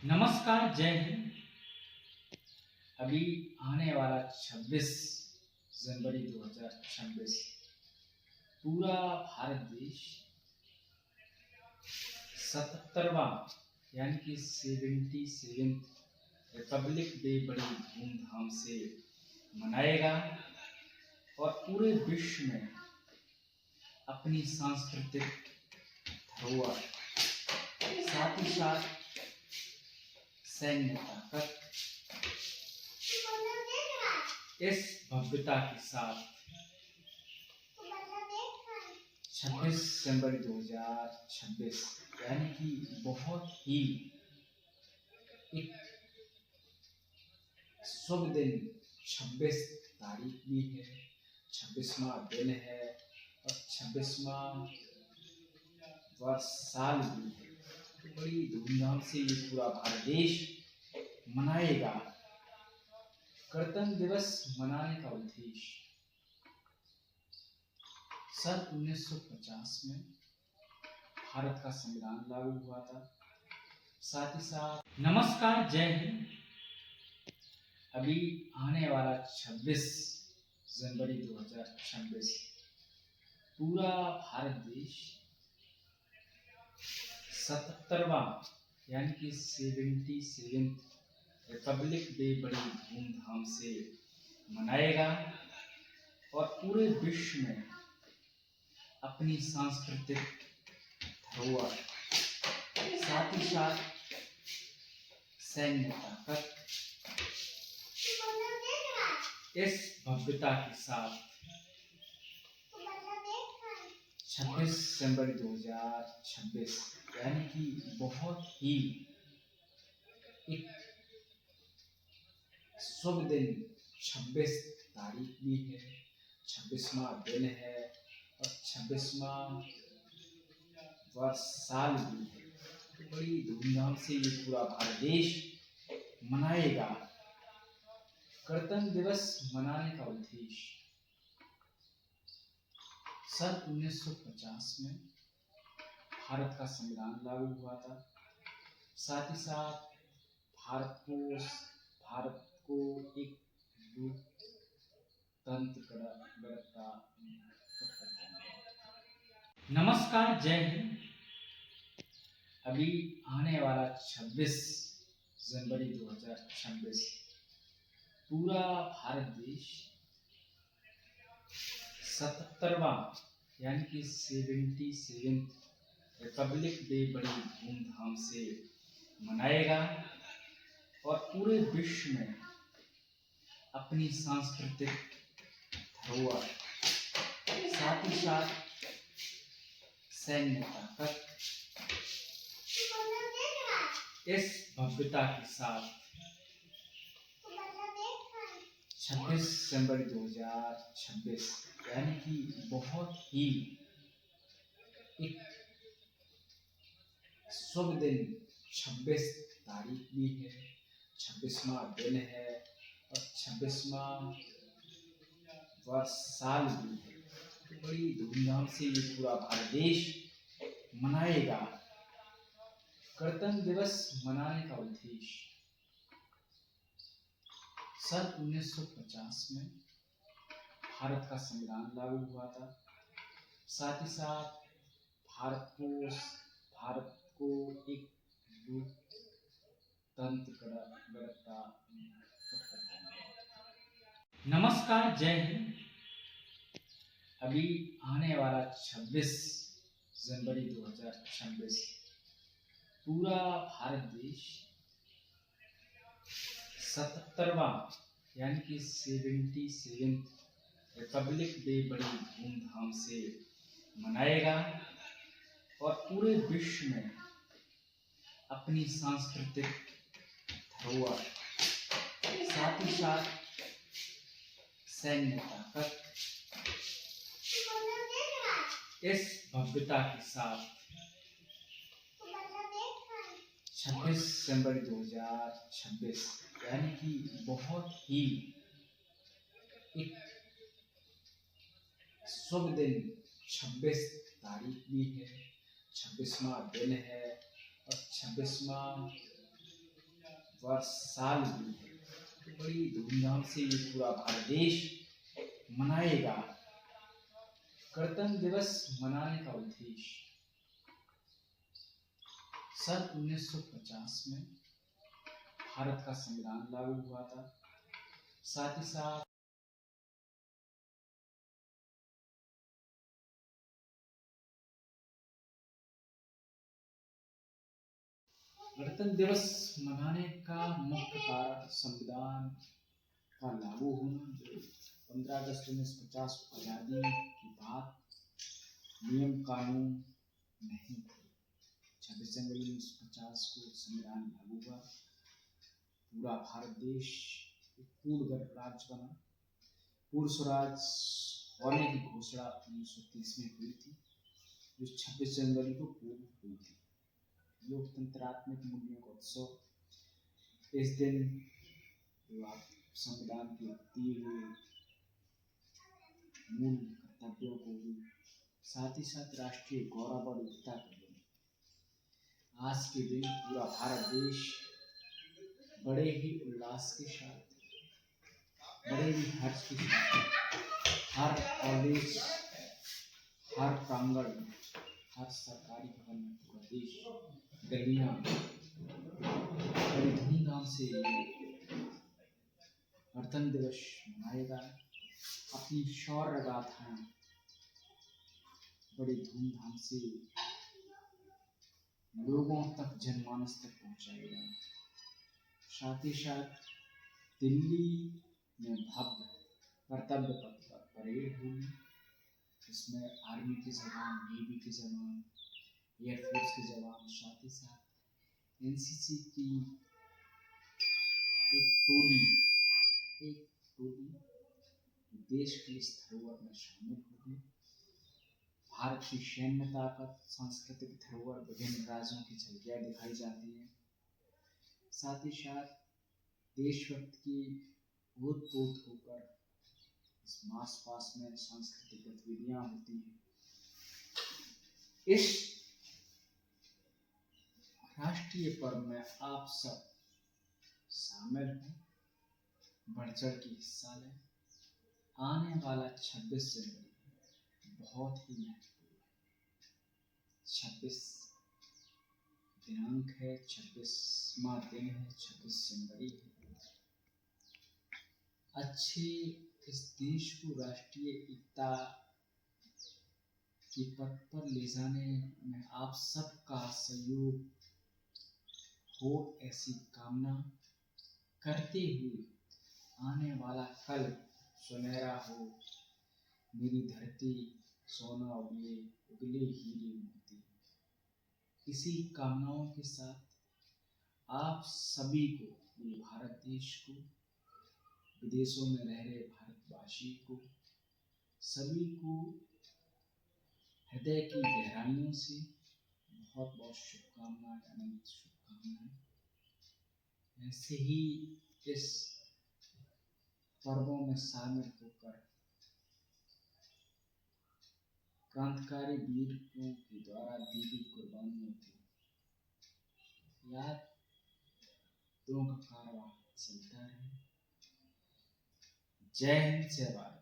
नमस्कार, जय हिंद। अभी आने वाला 26 जनवरी 2026 पूरा भारत देश 77वां यानी कि 77th रिपब्लिक डे बड़ी धूमधाम से मनाएगा और पूरे विश्व में अपनी सांस्कृतिक धरोहर साथ ही साथ सैन्य ताकत इस भव्यता के साथ 26 जनवरी 2026 यानी कि बहुत ही एक शुभ दिन 26 तारीख भी है, 26वां दिन है और 26वां वर्ष साल भी है। तो बड़ी धूमधाम से ये पूरा भारत देश मनाएगा। गणतंत्र दिवस मनाने का उद्देश्य सन 1950 में भारत का संविधान लागू हुआ था। साथ ही साथ नमस्कार, जय हिंद। अभी आने वाला 26 जनवरी 2026 पूरा भारत देश 77वां यानी कि 77th रिपब्लिक डे बड़ी धूमधाम से मनाएगा और पूरे विश्व में अपनी सांस्कृतिक धरोहर साथ ही साथ सैन्य ताकत इस भव्यता के साथ 26 जनवरी 2026 यानी कि बहुत ही एक शुभ दिन 26 तारीख भी है, 26वां दिन है और 26वां वर्ष साल भी है। तो बड़ी धूमधाम से ये पूरा भारत देश मनाएगा। गणतंत्र दिवस मनाने का उद्देश्य सन 1950 में भारत का संविधान लागू हुआ था। साथ ही साथ भारत को एक लोकतंत्र गणतंत्र। नमस्कार, जय हिंद। अभी आने वाला 26 जनवरी 2026 पूरा भारत देश 77वां यानी कि 77th रिपब्लिक डे बड़ी धूमधाम से मनाएगा और पूरे विश्व में अपनी सांस्कृतिक धरोहर साथ ही साथ सैन्य ताकत इस भव्यता के साथ 26 जनवरी 2026 यानी कि बहुत ही एक शुभ दिन 26 तारीख भी है, 26वां दिन है और 26वां वर्ष साल भी है। तो बड़ी धूमधाम से ये पूरा भारत देश मनाएगा। गणतंत्र दिवस मनाने का उद्देश्य सन 1950 में भारत का संविधान लागू हुआ था। साथ ही साथ भारत को एक लोकतंत्र गणतंत्र। नमस्कार, जय हिंद। अभी आने वाला 26 जनवरी 2026 पूरा भारत देश 77वां यानी कि 77th रिपब्लिक डे बड़ी धूमधाम से मनाएगा और पूरे विश्व में अपनी सांस्कृतिक धरोहर साथ ही साथ सैन्य ताकत इस भव्यता के साथ 26 जनवरी 2026 यानी कि बहुत ही एक शुभ दिन 26 तारीख भी है, 26वां दिन है और 26वां वर्षाल भी है। तो बड़ी धूमधाम से ये पूरा भारत देश मनाएगा। गणतंत्र दिवस मनाने का उद्देश्य सन 1950 में भारत का संविधान लागू हुआ था। साथ ही साथ गणतंत्र दिवस मनाने का मुख्य कारण संविधान का लागू होना, जो 15 अगस्त 1950 को आज़ादी की बाद नियम कानून नहीं थे। 26 जनवरी 1950 को संविधान लागू हुआ। पूरा भारत देश एक पूर्ण राज्य बना। पूर्ण स्वराज होने की घोषणा 1930 में हुई थी, जो 26 जनवरी को पूर्ण हुई थी। लोकतंत्रात्मक मूल्यों का उत्सव। इस दिन संविधान के दिए हुए मूल कर्तव्यों को भी, साथ ही साथ राष्ट्रीय गौरव और एकता को भी। आज के दिन पूरा भारत देश बड़े ही उल्लास के साथ, बड़े ही हर्ष के साथ हर कॉलेज, हर प्रांगण, हर सरकारी भवन में पूरा देश, गलियां बड़ी धूमधाम से गणतंत्र दिवस मनाएगा। अपनी शौर्य गाथाएं बड़ी धूमधाम से लोगों तक, जनमानस तक पहुंचाएगा। साथ ही साथ दिल्ली में भव्य कर्तव्य पथ पर परेड होगी, जिसमें आर्मी के जवान, नेवी के जवान, एयरफोर्स के जवान, साथ ही साथ एनसीसी की एक टोली देश के इस धरोहर में शामिल होगी। भारत की सैन्य ताकत, सांस्कृतिक धरोहर, विभिन्न राज्यों की झलकियां दिखाई जाती हैं। साथ ही साथ देशभक्त की ओत-प्रोत होकर इस मास पास में सांस्कृतिक गतिविधियां होती हैं। इस राष्ट्रीय पर्व में आप सब शामिल हैं, बढ़ चढ़ के हिस्सा लें। आने वाला 26 जनवरी बहुत ही महत्वपूर्ण है। 26 दिनांक है, 26वां दिन है, 26 जनवरी है। अच्छे इस देश को राष्ट्रीय एकता के पथ पर ले जाने में आप सबका सहयोग हो, ऐसी कामना करते हुए आने वाला कल सुनहरा हो। मेरी धरती सोना उगले, उगले हीरे मोती। इसी कामनाओं के साथ आप सभी को, पूरे भारत देश को, विदेशों में रह रहे भारतवासी को, सभी को हृदय की गहराइयों से बहुत बहुत शुभकामनाएं, अनंत शुभकामनाएं। ऐसे ही इस पर्वों में शामिल होकर क्रांतिकारी वीरों के द्वारा दी गई कुर्बानियों की यादों का कारवां चलता रहे। जय हिंद, जय भारत।